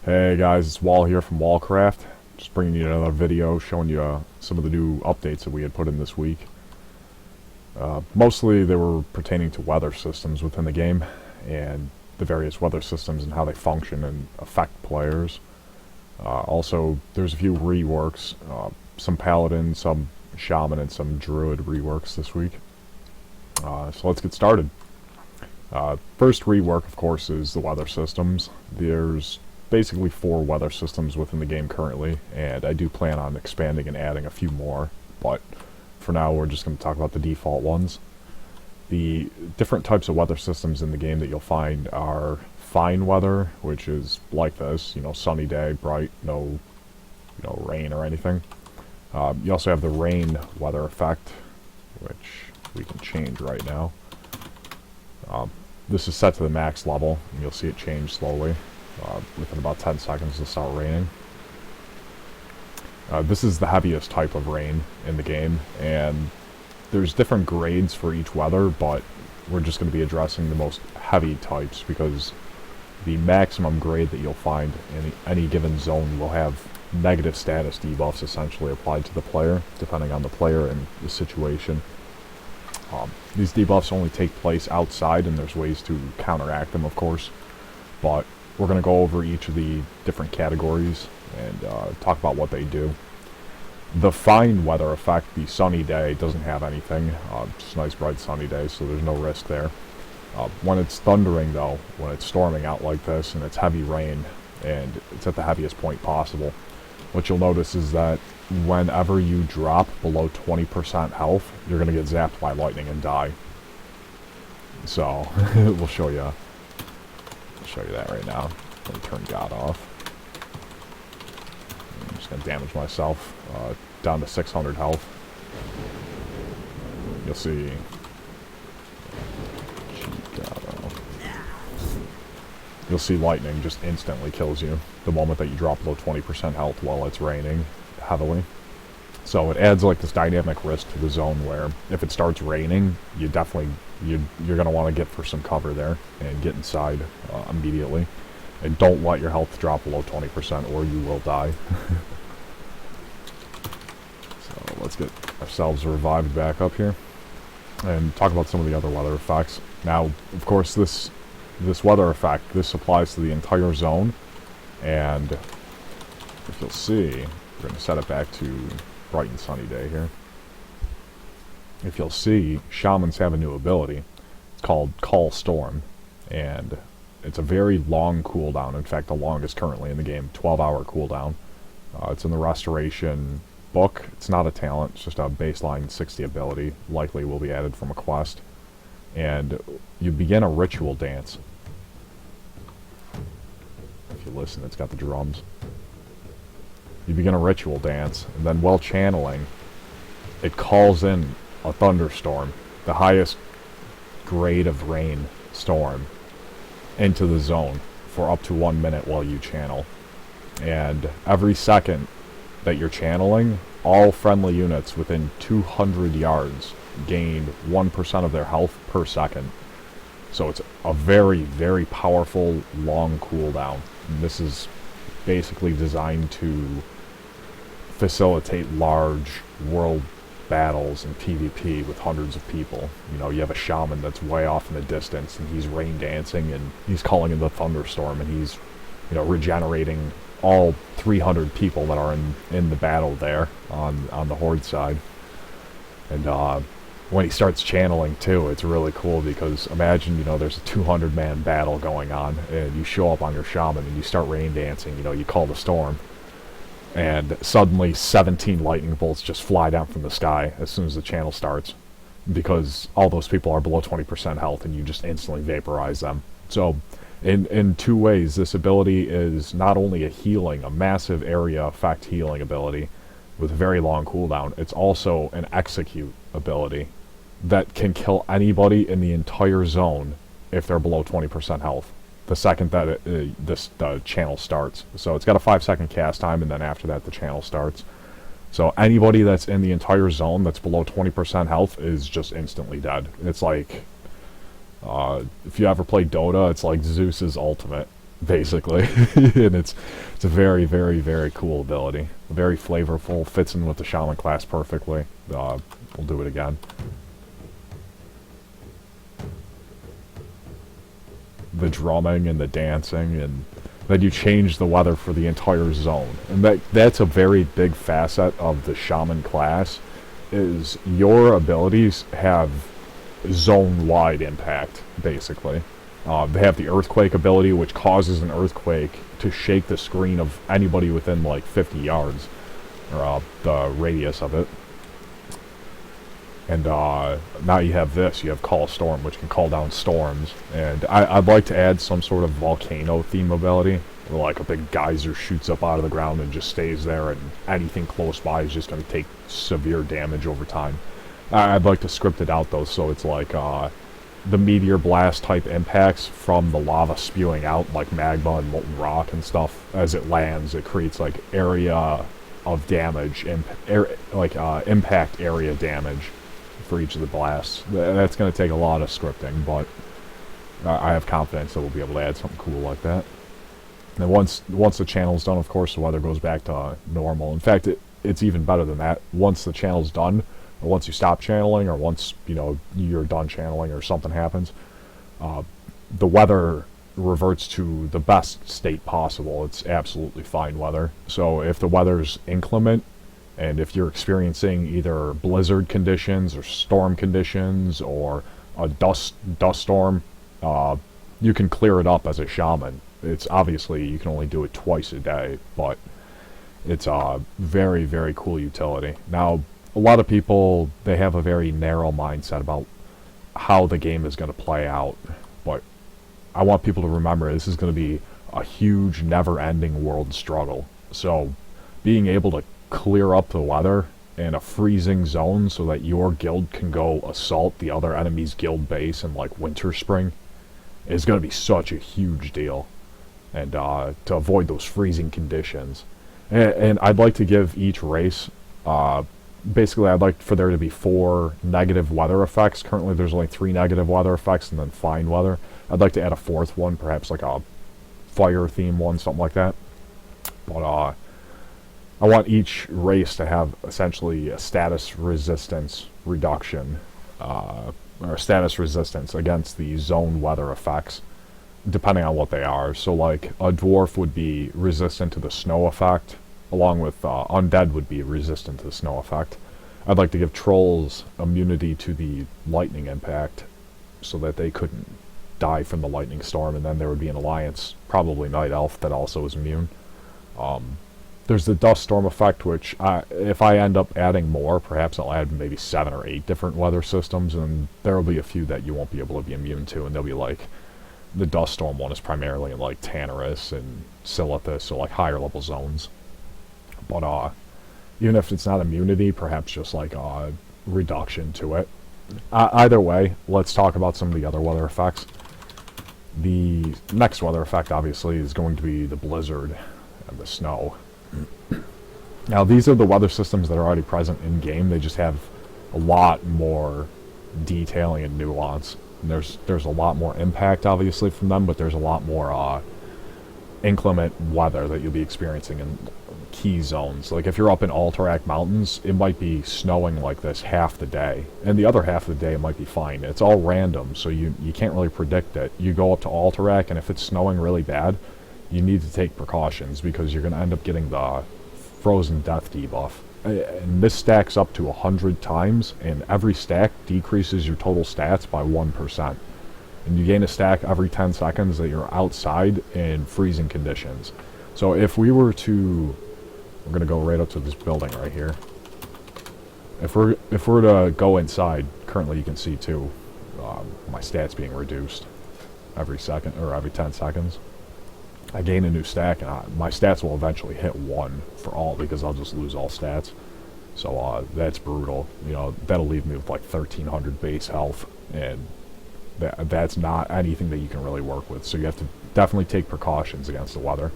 Hey guys, it's Wall here from Wallcraft. Just bringing you another video showing you some of the new updates that we had put in this week. Mostly they were pertaining to weather systems within the game and the various weather systems and how they function and affect players. Also, there's a few reworks, some Paladin, some Shaman, and some Druid reworks this week. So let's get started. First rework, of course, is the weather systems. There's basically 4 weather systems within the game currently, and I do plan on expanding and adding a few more, but for now we're just going to talk about the default ones. The different types of weather systems in the game that you'll find are fine weather, which is like this, sunny day, bright, no rain or anything. You also have the rain weather effect, which we can change right now. This is set to the max level, and you'll see it change slowly. Within about 10 seconds it'll start raining. This is the heaviest type of rain in the game, and there's different grades for each weather, but we're just going to be addressing the most heavy types because the maximum grade that you'll find in any given zone will have negative status debuffs essentially applied to the player, depending on the player and the situation. These debuffs only take place outside, and there's ways to counteract them, of course, but we're going to go over each of the different categories and talk about what they do. The fine weather effect, the sunny day, doesn't have anything. Just a nice bright sunny day, so there's no risk there. When it's thundering, though, when it's storming out like this and it's heavy rain and it's at the heaviest point possible, what you'll notice is that whenever you drop below 20% health, you're going to get zapped by lightning and die. So, we'll show you that right now. Let me turn God off. I'm just going to damage myself down to 600 health. You'll see. You'll see lightning just instantly kills you the moment that you drop below 20% health while it's raining heavily. So it adds like this dynamic risk to the zone where if it starts raining, you're going to want to get for some cover there and get inside immediately. And don't let your health drop below 20% or you will die. So let's get ourselves revived back up here and talk about some of the other weather effects. Now, of course, this weather effect, this applies to the entire zone, and if you'll see, we're going to set it back to bright and sunny day here. If you'll see, Shamans have a new ability. It's called Call Storm, and it's a very long cooldown. In fact, the longest currently in the game, 12-hour cooldown. It's in the Restoration book. It's not a talent, it's just a baseline 60 ability. Likely will be added from a quest. And you begin a ritual dance. If you listen, it's got the drums. You begin a ritual dance, and then while channeling, it calls in a thunderstorm, the highest grade of rain storm, into the zone for up to 1 minute while you channel. And every second that you're channeling, all friendly units within 200 yards gain 1% of their health per second. So it's a very, very powerful, long cooldown. And this is basically designed to facilitate large world battles and PvP with hundreds of people. You have a shaman that's way off in the distance, and he's rain dancing, and he's calling in the thunderstorm, and he's, regenerating all 300 people that are in the battle there on the Horde side. And when he starts channeling too, it's really cool because imagine, there's a 200-man battle going on, and you show up on your shaman and you start rain dancing, you call the storm, and suddenly 17 lightning bolts just fly down from the sky as soon as the channel starts, because all those people are below 20% health and you just instantly vaporize them. So in 2 ways, this ability is not only a massive area effect healing ability with a very long cooldown, it's also an execute ability that can kill anybody in the entire zone if they're below 20% health the second that the channel starts. So it's got a 5-second cast time, and then after that the channel starts. So anybody that's in the entire zone that's below 20% health is just instantly dead. It's like, if you ever play Dota, it's like Zeus's ultimate. basically. And it's a very, very, very cool ability. Very flavorful, fits in with the Shaman class perfectly. We'll do it again. The drumming and the dancing, and then you change the weather for the entire zone. And that's a very big facet of the Shaman class, is your abilities have zone-wide impact, basically. They have the earthquake ability, which causes an earthquake to shake the screen of anybody within like 50 yards, or the radius of it. And now you have this, you have Call Storm, which can call down storms. And I'd like to add some sort of volcano theme ability, where like a big geyser shoots up out of the ground and just stays there, and anything close by is just going to take severe damage over time. I'd like to script it out though, so it's like the meteor blast type impacts from the lava spewing out, like magma and molten rock and stuff. As it lands, it creates like area of damage, impact area damage for each of the blasts. That's going to take a lot of scripting, but I have confidence that we'll be able to add something cool like that. And once the channel's done, of course, the weather goes back to normal. In fact, it's even better than that. Once the channel's done, or once you stop channeling, or once you're done channeling, or something happens, the weather reverts to the best state possible. It's absolutely fine weather. So if the weather's inclement, and if you're experiencing either blizzard conditions or storm conditions or a dust storm, you can clear it up as a shaman. It's obviously, you can only do it twice a day, but it's a very, very cool utility. Now, a lot of people, they have a very narrow mindset about how the game is going to play out, but I want people to remember this is going to be a huge, never-ending world struggle. So being able to clear up the weather in a freezing zone so that your guild can go assault the other enemy's guild base in like winter spring is going to be such a huge deal, and to avoid those freezing conditions. And I'd like to give each race, basically I'd like for there to be 4 negative weather effects. Currently there's only 3 negative weather effects and then fine weather. I'd like to add a 4th one, perhaps like a fire theme one, something like that. But I want each race to have essentially a status resistance reduction, or status resistance against the zone weather effects, depending on what they are. So like a dwarf would be resistant to the snow effect, along with undead would be resistant to the snow effect. I'd like to give trolls immunity to the lightning impact, so that they couldn't die from the lightning storm, and then there would be an alliance, probably night elf, that also is immune. There's the dust storm effect, which if I end up adding more, perhaps I'll add maybe 7 or 8 different weather systems, and there will be a few that you won't be able to be immune to, and they'll be like, the dust storm one is primarily in like Tanarus and Silithus, so like higher level zones. But even if it's not immunity, perhaps just like a reduction to it. Either way, let's talk about some of the other weather effects. The next weather effect, obviously, is going to be the blizzard and the snow. Now, these are the weather systems that are already present in-game. They just have a lot more detailing and nuance. And there's a lot more impact, obviously, from them, but there's a lot more inclement weather that you'll be experiencing in key zones. Like, if you're up in Alterac Mountains, it might be snowing like this half the day, and the other half of the day it might be fine. It's all random, so you can't really predict it. You go up to Alterac, and if it's snowing really bad, you need to take precautions, because you're going to end up getting the frozen death debuff. And this stacks up to 100 times, and every stack decreases your total stats by 1%. And you gain a stack every 10 seconds that you're outside in freezing conditions. So if we were to... We're going to go right up to this building right here. If we're to go inside, currently you can see too, my stats being reduced every second, or every 10 seconds. I gain a new stack, and my stats will eventually hit 1 for all, because I'll just lose all stats. So that's brutal. You know, that'll leave me with like 1,300 base health, and that's not anything that you can really work with. So you have to definitely take precautions against the weather.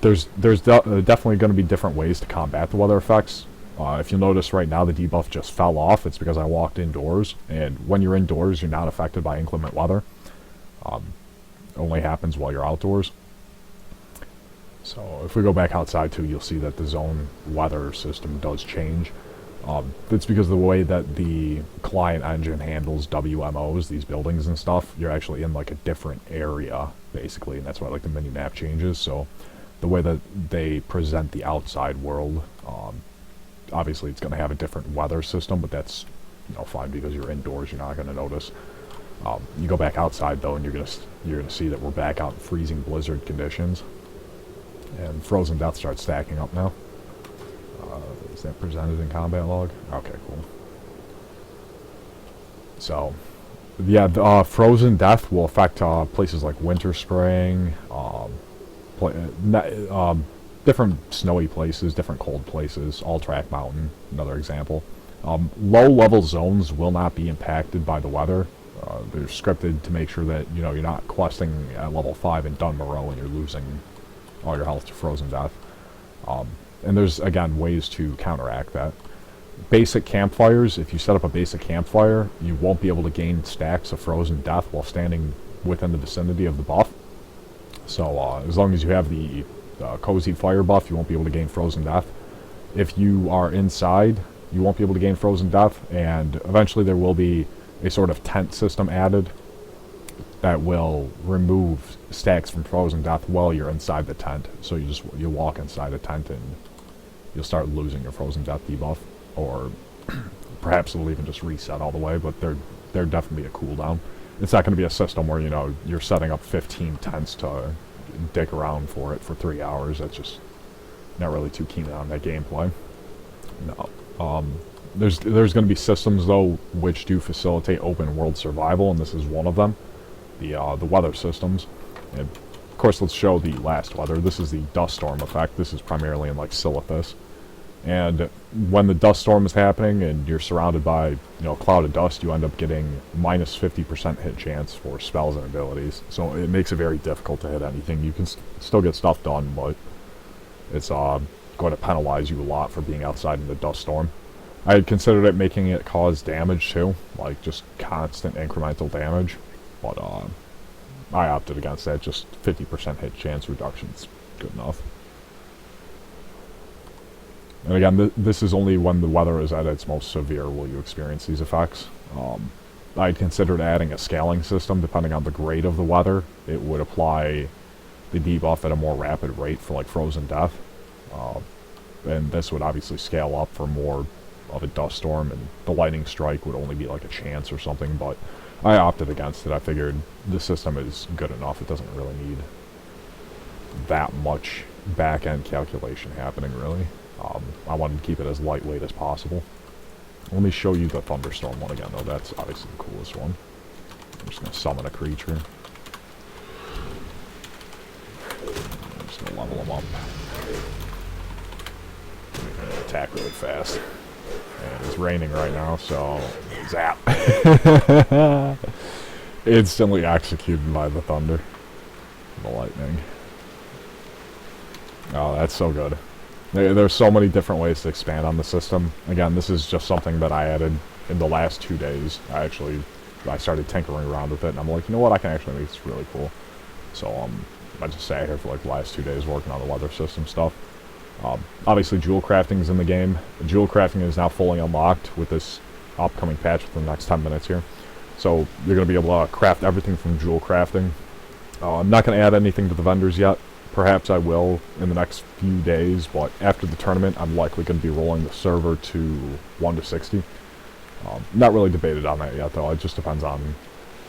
There's definitely going to be different ways to combat the weather effects. If you'll notice right now, the debuff just fell off. It's because I walked indoors, and when you're indoors, you're not affected by inclement weather. only happens while you're outdoors. So if we go back outside too, you'll see that the zone weather system does change. That's because of the way that the client engine handles WMOs, these buildings and stuff. You're actually in like a different area, basically, and that's why like the mini map changes. So the way that they present the outside world, obviously it's going to have a different weather system, but that's, you know, fine because you're indoors. You're not going to notice. You go back outside though, and you're gonna see that we're back out in freezing blizzard conditions, and frozen death starts stacking up now. Is that presented in combat log? Okay, cool. So, yeah, the, frozen death will affect places like Winter Spring, different snowy places, different cold places, All Track Mountain, another example. Low-level zones will not be impacted by the weather. They're scripted to make sure that, you know, you're not questing at level 5 in Dunmoreau and you're losing all your health to frozen death. And there's, again, ways to counteract that. Basic campfires, if you set up a basic campfire, you won't be able to gain stacks of frozen death while standing within the vicinity of the buff. So as long as you have the cozy fire buff, you won't be able to gain frozen death. If you are inside, you won't be able to gain frozen death, and eventually there will be a sort of tent system added that will remove stacks from frozen death while you're inside the tent. So you walk inside a tent and you'll start losing your frozen death debuff, or perhaps it'll even just reset all the way. But there'd definitely be a cooldown. It's not going to be a system where, you know, you're setting up 15 tents to dick around for it for 3 hours. That's just not really too keen on that gameplay. No. There's going to be systems though which do facilitate open world survival, and this is one of them. The weather systems. And of course, let's show the last weather. This is the dust storm effect. This is primarily in like Silithus. And when the dust storm is happening and you're surrounded by, you know, a cloud of dust, you end up getting minus 50% hit chance for spells and abilities. So it makes it very difficult to hit anything. You can still get stuff done, but it's going to penalize you a lot for being outside in the dust storm. I had considered it making it cause damage too, like just constant incremental damage, but I opted against that. Just 50% hit chance reduction's good enough. And again, this is only when the weather is at its most severe will you experience these effects. I had considered adding a scaling system depending on the grade of the weather. It would apply the debuff at a more rapid rate for like frozen death, and this would obviously scale up for more of a dust storm, and the lightning strike would only be like a chance or something, but I opted against it. I figured the system is good enough. It doesn't really need that much back-end calculation happening, really. I wanted to keep it as lightweight as possible. Let me show you the thunderstorm one again, though. That's obviously the coolest one. I'm just going to summon a creature. I'm just going to level him up. Attack really fast. And it's raining right now, so zap. Instantly executed by the thunder. The lightning. Oh, that's so good. There's so many different ways to expand on the system. Again, this is just something that I added in the last 2 days. I started tinkering around with it, and I'm like, you know what, I can actually make this really cool. So I just sat here for like the last 2 days working on the weather system stuff. Obviously, jewel crafting is in the game. Jewel crafting is now fully unlocked with this upcoming patch within the next 10 minutes here. So you're going to be able to craft everything from jewel crafting. I'm not going to add anything to the vendors yet. Perhaps I will in the next few days, but after the tournament, I'm likely going to be rolling the server to 1 to 60. Not really debated on that yet, though. It just depends on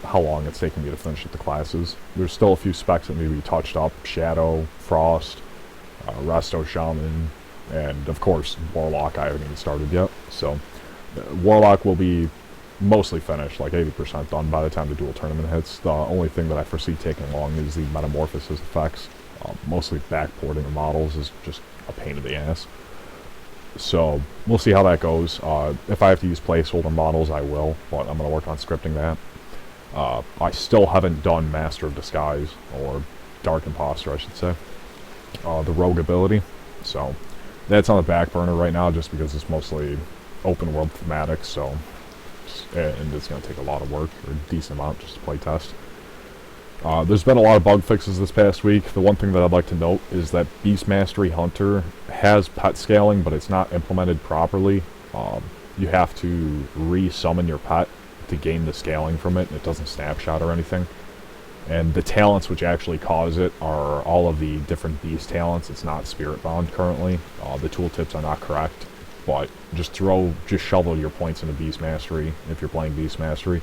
how long it's taking me to finish the classes. There's still a few specs that need to be touched up. Shadow, Frost, Resto Shaman, and of course Warlock I haven't even started yet. So Warlock will be mostly finished, like 80% done by the time the dual tournament hits. The only thing that I foresee taking long is the metamorphosis effects. Mostly backporting the models is just a pain in the ass. So we'll see how that goes. If I have to use placeholder models, I will, but I'm going to work on scripting that. I still haven't done Master of Disguise, or Dark Imposter I should say. The rogue ability, so that's on the back burner right now just because it's mostly open world thematic, so and it's going to take a lot of work, or a decent amount just to play test. There's been a lot of bug fixes this past week. The one thing that I'd like to note is that Beast Mastery Hunter has pet scaling, but it's not implemented properly. You have to re-summon your pet to gain the scaling from it, and it doesn't snapshot or anything. And the talents which actually cause it are all of the different beast talents. It's not Spirit Bound currently. The tooltips are not correct, but just shovel your points into Beast Mastery if you're playing Beast Mastery.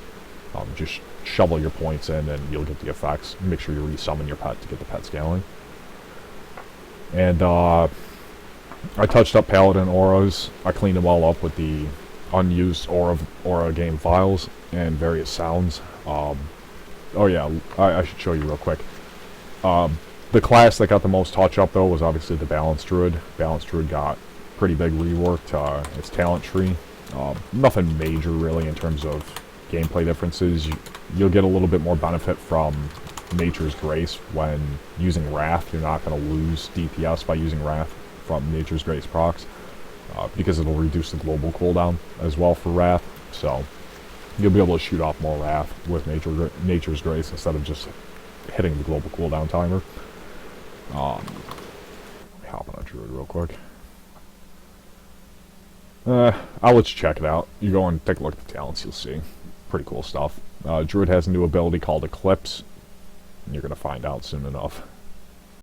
Just shovel your points in and you'll get the effects. Make sure you re-summon your pet to get the pet scaling. And I touched up Paladin auras. I cleaned them all up with the unused aura game files and various sounds. Oh yeah, I should show you real quick. The class that got the most touch-up, though, was obviously the Balance Druid. Balance Druid got pretty big rework to its talent tree. Nothing major, really, in terms of gameplay differences. You'll get a little bit more benefit from Nature's Grace when using Wrath. You're not going to lose DPS by using Wrath from Nature's Grace procs, because it'll reduce the global cooldown as well for Wrath. So you'll be able to shoot off more Wrath with Nature's Grace instead of just hitting the global cooldown timer. Let me hop on a Druid real quick. I'll let you check it out. You go and take a look at the talents, you'll see. Pretty cool stuff. Druid has a new ability called Eclipse, and you're going to find out soon enough.